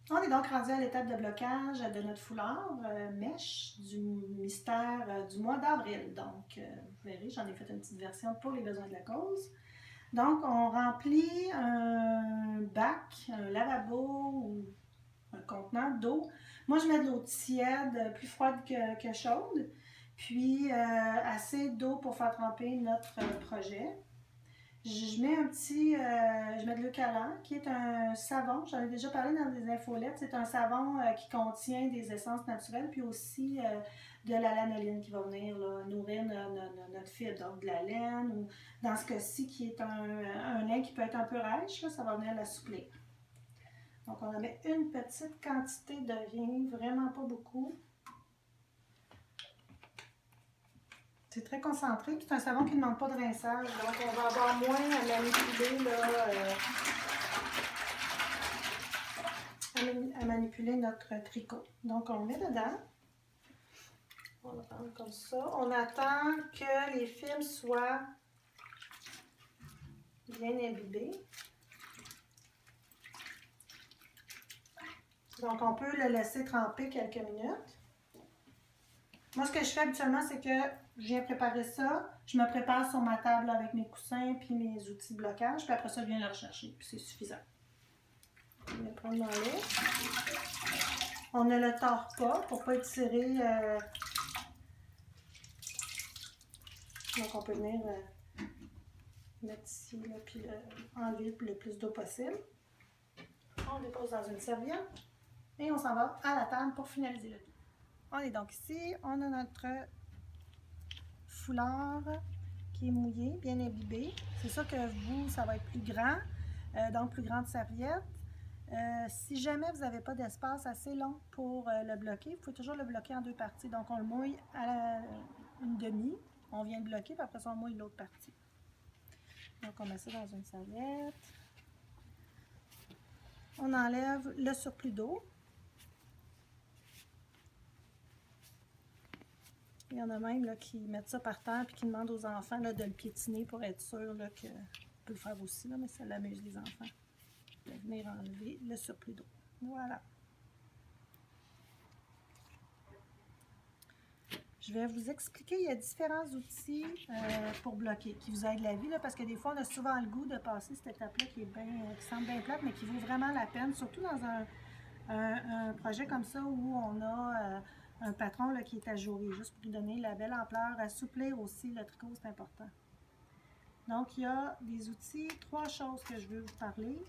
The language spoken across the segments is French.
On est donc rendu à l'étape de blocage de notre foulard mèche du mystère du mois d'avril. Donc, vous verrez, j'en ai fait une petite version pour les besoins de la cause. Donc, on remplit un bac, un lavabo ou un contenant d'eau. Moi, je mets de l'eau tiède, plus froide que chaude, puis assez d'eau pour faire tremper notre projet. Je mets je mets de l'eucalant, qui est un savon. J'en ai déjà parlé dans des infolettes. C'est un savon qui contient des essences naturelles, puis aussi de la lanoline qui va venir là, nourrir notre fibre. Donc de la laine, ou dans ce cas-ci, qui est un lin qui peut être un peu rêche, là, ça va venir l'assouplir. Donc on en met une petite quantité de rien, vraiment pas beaucoup. C'est très concentré, c'est un savon qui ne demande pas de rinçage, donc on va avoir moins à manipuler, là, à manipuler notre tricot. Donc on le met dedans, on va prendre comme ça. On attend que les fils soient bien imbibés. Donc on peut le laisser tremper quelques minutes. Moi, ce que je fais habituellement, c'est que je viens préparer ça, je me prépare sur ma table avec mes coussins puis mes outils de blocage, puis après ça, je viens le rechercher, puis c'est suffisant. Je vais le prendre dans l'eau. On ne le tord pas pour ne pas étirer. Donc, on peut venir mettre ici, là, puis enlever le plus d'eau possible. On le dépose dans une serviette et on s'en va à la table pour finaliser le tout. On est donc ici, on a notre foulard qui est mouillé, bien imbibé. C'est sûr que vous, ça va être plus grand, donc plus grande serviette. Si jamais vous n'avez pas d'espace assez long pour le bloquer, vous pouvez toujours le bloquer en deux parties. Donc on le mouille à une demi, on vient le bloquer, puis après ça on mouille l'autre partie. Donc on met ça dans une serviette. On enlève le surplus d'eau. Il y en a même là, qui mettent ça par terre et qui demandent aux enfants là, de le piétiner pour être sûr là, que on peut le faire aussi, là, mais ça l'amuse les enfants. De venir enlever le surplus d'eau. Voilà. Je vais vous expliquer, il y a différents outils pour bloquer, qui vous aident la vie, là, parce que des fois, on a souvent le goût de passer cette étape-là qui semble bien plate, mais qui vaut vraiment la peine, surtout dans un projet comme ça où on a un patron là, qui est ajouré, juste pour lui donner la belle ampleur, assouplir aussi le tricot, c'est important. Donc, il y a des outils, trois choses que je veux vous parler.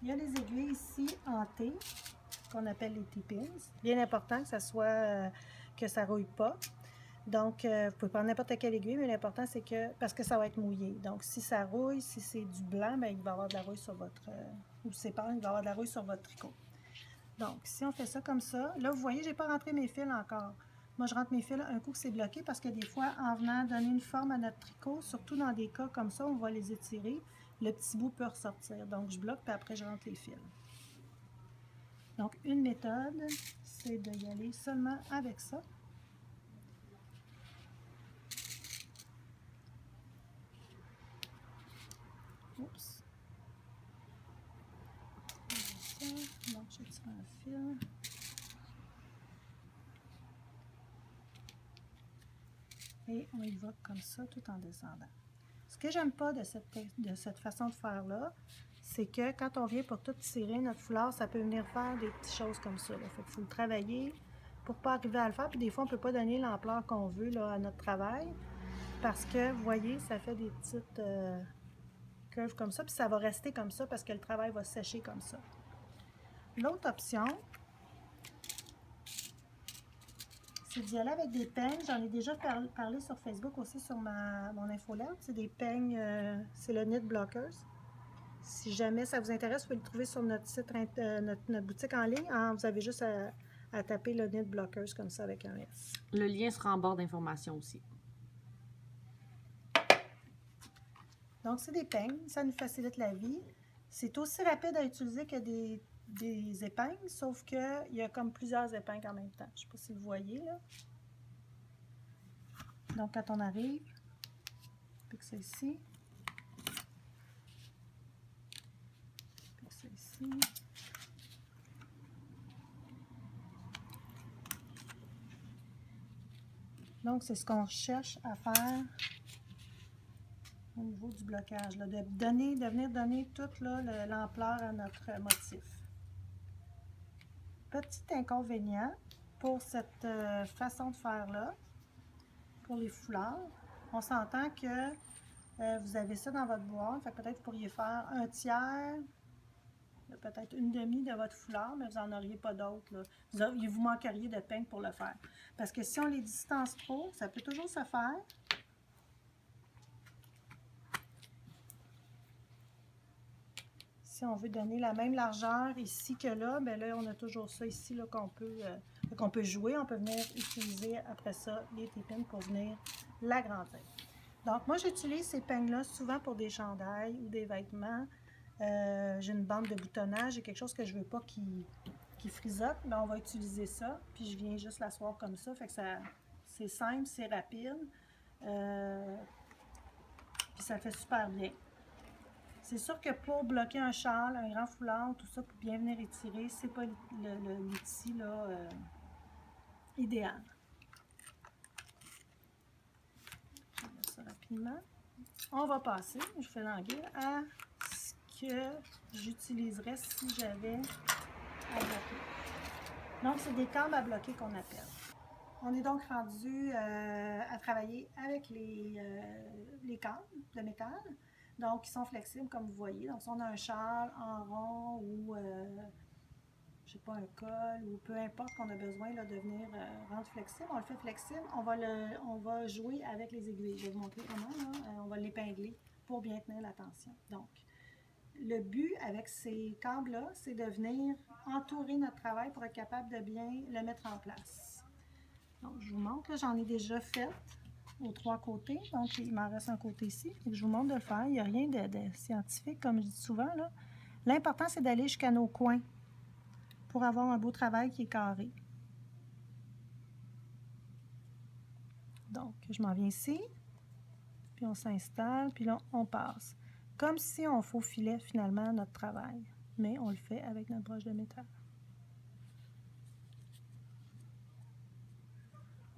Il y a les aiguilles ici en T, qu'on appelle les T-pins. Bien important que ça soit, que ça rouille pas. Donc, vous pouvez prendre n'importe quelle aiguille, mais l'important c'est que, parce que ça va être mouillé. Donc, si ça rouille, si c'est du blanc, bien, il va y avoir de la rouille sur votre, ou c'est pas, il va y avoir de la rouille sur votre tricot. Donc, si on fait ça comme ça, là, vous voyez, j'ai pas rentré mes fils encore. Moi, je rentre mes fils un coup que c'est bloqué parce que des fois, en venant donner une forme à notre tricot, surtout dans des cas comme ça, on va les étirer, le petit bout peut ressortir. Donc, je bloque, puis après, je rentre les fils. Donc, une méthode, c'est d'y aller seulement avec ça. Oups. Ça. Donc, je tire un fil. Et on y va comme ça, tout en descendant. Ce que j'aime pas de cette façon de faire-là, c'est que quand on vient pour tout tirer notre foulard, ça peut venir faire des petites choses comme ça. Là. Fait qu'il faut le travailler pour pas arriver à le faire. Puis des fois, on peut pas donner l'ampleur qu'on veut là, à notre travail. Parce que, vous voyez, ça fait des petites curves comme ça. Puis ça va rester comme ça parce que le travail va sécher comme ça. L'autre option, c'est d'y aller avec des peignes. J'en ai déjà parlé sur Facebook aussi, sur mon infolette. C'est des peignes, c'est le Knit Blockers. Si jamais ça vous intéresse, vous pouvez le trouver sur notre site, notre boutique en ligne. Vous avez juste à taper le Knit Blockers comme ça avec un S. Le lien sera en barre d'informations aussi. Donc, c'est des peignes. Ça nous facilite la vie. C'est aussi rapide à utiliser que des épingles, sauf qu'il y a comme plusieurs épingles en même temps. Je ne sais pas si vous voyez, là. Donc, quand on arrive, on pique ça ici. Pique ça ici. Donc, c'est ce qu'on cherche à faire au niveau du blocage, là, de venir donner toute l'ampleur à notre motif. Petit inconvénient pour cette façon de faire-là, pour les foulards, on s'entend que vous avez ça dans votre boîte, fait que peut-être vous pourriez faire un tiers, peut-être une demi de votre foulard, mais vous n'en auriez pas d'autres. Il vous manqueriez de peigne pour le faire. Parce que si on les distance trop, ça peut toujours se faire. Si on veut donner la même largeur ici que là, bien là, on a toujours ça ici qu'on peut jouer. On peut venir utiliser après ça les tépines pour venir l'agrandir. Donc, moi, j'utilise ces peignes-là souvent pour des chandails ou des vêtements. J'ai une bande de boutonnage, j'ai quelque chose que je ne veux pas qui frisote, ben on va utiliser ça. Puis je viens juste l'asseoir comme ça, fait que c'est simple, c'est rapide. Puis ça fait super bien. C'est sûr que pour bloquer un châle, un grand foulard, tout ça, pour bien venir étirer, c'est pas l'outil là idéal. Je vais faire ça rapidement. On va passer, je fais l'anguille, à ce que j'utiliserais si j'avais à bloquer. Donc, c'est des câbles à bloquer qu'on appelle. On est donc rendu à travailler avec les câbles de métal. Donc, ils sont flexibles, comme vous voyez. Donc, si on a un châle en rond ou, je sais pas, un col ou peu importe qu'on a besoin là, de venir rendre flexible, on le fait flexible. On va jouer avec les aiguilles. Je vais vous montrer comment. Là. On va l'épingler pour bien tenir la tension. Donc, le but avec ces câbles-là, c'est de venir entourer notre travail pour être capable de bien le mettre en place. Donc, je vous montre, j'en ai déjà fait aux 3 côtés. Donc, il m'en reste un côté ici. Je vous montre de le faire. Il n'y a rien de scientifique, comme je dis souvent. L'important, c'est d'aller jusqu'à nos coins pour avoir un beau travail qui est carré. Donc, je m'en viens ici. Puis, on s'installe. Puis là, on passe. Comme si on faufilait finalement notre travail. Mais on le fait avec notre broche de métal.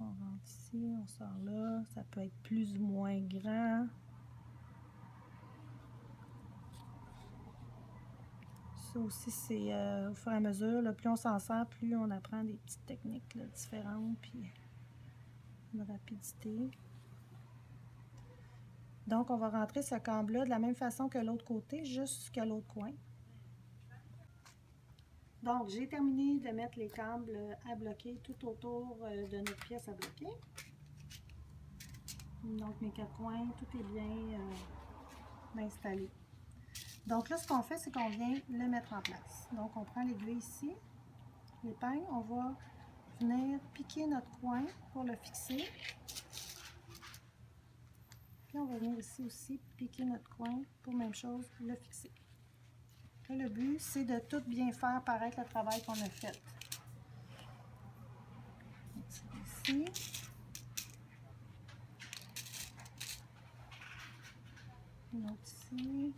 On rentre ici, on sort là. Ça peut être plus ou moins grand. Ça aussi, c'est au fur et à mesure. Là, plus on s'en sert, plus on apprend des petites techniques là, différentes. Puis une rapidité. Donc, on va rentrer ce câble-là de la même façon que l'autre côté, jusqu'à l'autre coin. Donc, j'ai terminé de mettre les câbles à bloquer tout autour de notre pièce à bloquer. Donc, mes 4 coins, tout est bien installé. Donc là, ce qu'on fait, c'est qu'on vient le mettre en place. Donc, on prend l'aiguille ici, l'épingle, on va venir piquer notre coin pour le fixer. Puis on va venir ici aussi piquer notre coin pour, même chose, le fixer. Là, le but, c'est de tout bien faire paraître le travail qu'on a fait. Ici. Une autre ici.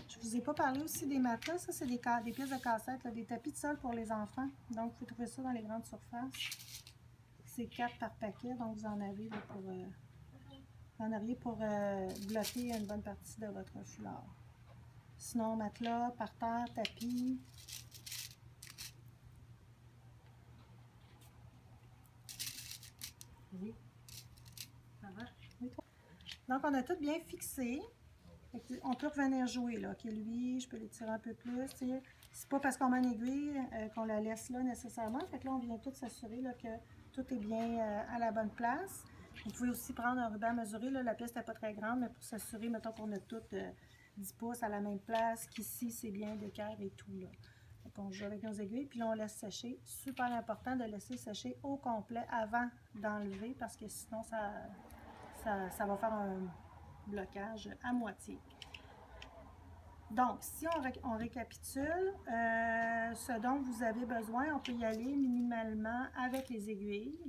Je vous ai pas parlé aussi des matelas. Ça, c'est des pièces de cassette, là, des tapis de sol pour les enfants. Donc, vous pouvez trouver ça dans les grandes surfaces. C'est 4 par paquet, donc vous en avez là, pour bloquer une bonne partie de votre foulard. Sinon, matelas, par terre, tapis. Oui. Ça va? Oui. Donc, on a tout bien fixé. On peut revenir jouer, là. OK, lui, je peux l'étirer un peu plus. C'est pas parce qu'on met une aiguille qu'on la laisse là nécessairement. Fait que là, on vient tout s'assurer que tout est bien à la bonne place. Vous pouvez aussi prendre un ruban mesuré. Là, la piste n'est pas très grande, mais pour s'assurer, mettons qu'on a tout 10 pouces à la même place, qu'ici, c'est bien d'équerre et tout. Là. Donc, on joue avec nos aiguilles, puis là, on laisse sécher. Super important de laisser sécher au complet avant d'enlever, parce que sinon, ça va faire un blocage à moitié. Donc, si on récapitule, ce dont vous avez besoin, on peut y aller minimalement avec les aiguilles,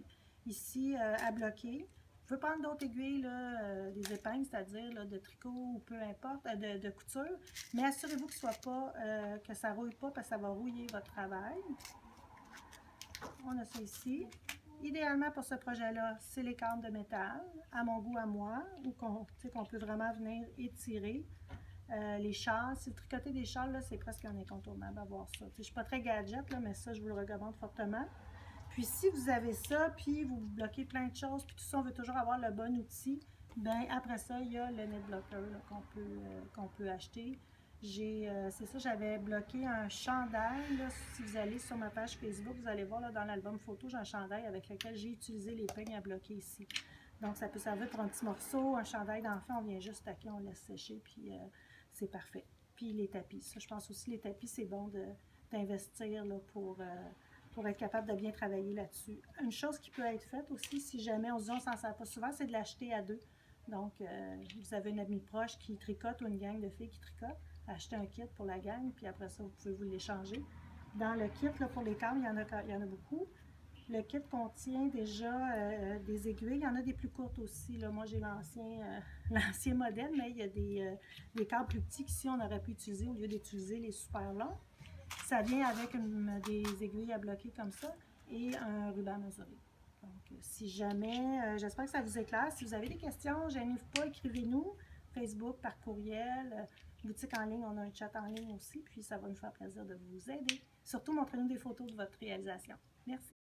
ici à bloquer. Vous pouvez prendre d'autres aiguilles, là, des épingles, c'est-à-dire là, de tricot ou peu importe, de couture, mais assurez-vous que ça ne rouille pas parce que ça va rouiller votre travail. On a ça ici. Idéalement pour ce projet-là, c'est les câbles de métal, à mon goût à moi, ou qu'on peut vraiment venir étirer. Les châles, si vous tricotez des châles, là, c'est presque un incontournable à voir ça. Je ne suis pas très gadget, là, mais ça, je vous le recommande fortement. Puis si vous avez ça, puis vous bloquez plein de choses, puis tout ça, on veut toujours avoir le bon outil, bien après ça, il y a le net blocker qu'on peut acheter. C'est ça, j'avais bloqué un chandail. Là, si vous allez sur ma page Facebook, vous allez voir là, dans l'album photo, j'ai un chandail avec lequel j'ai utilisé les peignes à bloquer ici. Donc, ça peut servir pour un petit morceau, un chandail d'enfant, on vient juste taquer, on laisse sécher, puis c'est parfait. Puis les tapis, ça, je pense aussi les tapis, c'est bon d'investir pour être capable de bien travailler là-dessus. Une chose qui peut être faite aussi, si jamais on se dit on s'en sert pas souvent, c'est de l'acheter à deux. Donc, vous avez une amie proche qui tricote ou une gang de filles qui tricotent, achetez un kit pour la gang, puis après ça, vous pouvez vous l'échanger. Dans le kit, là, pour les câbles, il y en a beaucoup. Le kit contient déjà des aiguilles. Il y en a des plus courtes aussi. Là. Moi, j'ai l'ancien modèle, mais il y a des câbles plus petits qu'ici, on aurait pu utiliser au lieu d'utiliser les super longs. Ça vient avec des aiguilles à bloquer comme ça et un ruban mesuré. Donc, si jamais, j'espère que ça vous éclaire. Si vous avez des questions, gênez-vous pas, écrivez-nous. Facebook, par courriel, boutique en ligne, on a un chat en ligne aussi, puis ça va nous faire plaisir de vous aider. Surtout, montrez-nous des photos de votre réalisation. Merci.